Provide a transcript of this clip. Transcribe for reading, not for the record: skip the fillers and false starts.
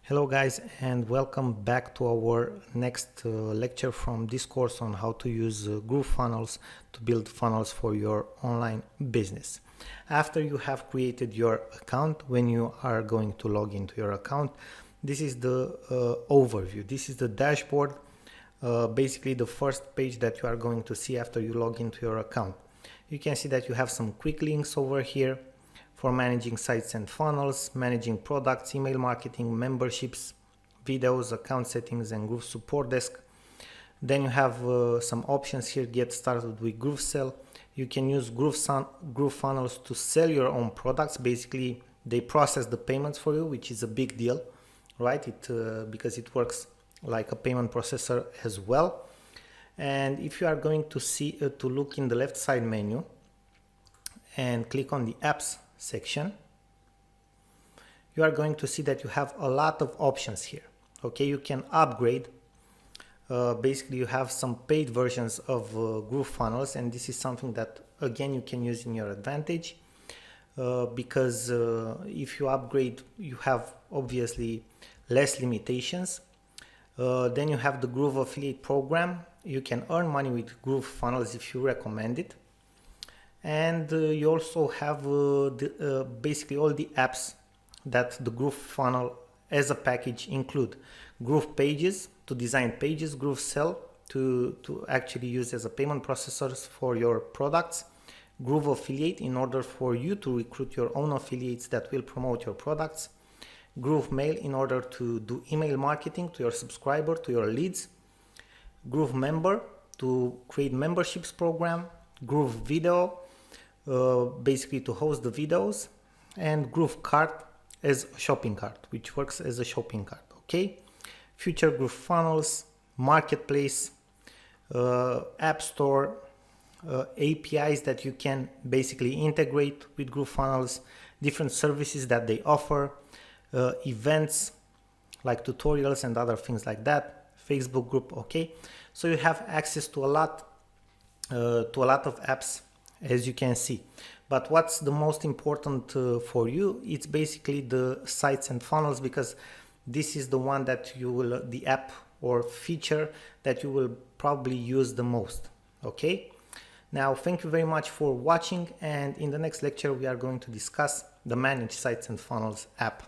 Hello guys, and welcome back to our next lecture from this course on how to use GrooveFunnels to build funnels for your online business. After you have created your account, when you are going to log into your account, this is the overview. This is the dashboard, basically the first page that you are going to see after you log into your account. You can see that you have some quick links over here for managing sites and funnels, managing products, email marketing, memberships, videos, account settings, and Groove support desk. Then you have some options here. Get started with GrooveSell. You can use GrooveFunnels to sell your own products. Basically, they process the payments for you, which is a big deal, right? Because it works like a payment processor as well. And if you are going to see to look in the left side menu and click on the apps section, you are going to see that you have a lot of options here. Okay, you can upgrade. Basically, you have some paid versions of GrooveFunnels, and this is something that again you can use in your advantage because if you upgrade, you have obviously less limitations. Then you have the Groove affiliate program. You can earn money with GrooveFunnels if you recommend it. And you also have basically all the apps that the GrooveFunnel as a package include. Groove Pages to design pages, GrooveSell to actually use as a payment processors for your products, Groove Affiliate in order for you to recruit your own affiliates that will promote your products, Groove Mail in order to do email marketing to your subscriber, to your leads, Groove Member to create memberships program, Groove Video basically to host the videos, and Groove Cart as a shopping cart, which works as a shopping cart. Okay, future GrooveFunnels, marketplace, app store, APIs that you can basically integrate with GrooveFunnels, different services that they offer, events like tutorials and other things like that, Facebook group. Okay, so you have access to a lot of apps, as you can see. But what's the most important for you? It's basically the sites and funnels, because this is the one that you will, the app or feature that you will probably use the most. Okay, now thank you very much for watching, and in the next lecture we are going to discuss the Manage Sites and Funnels app.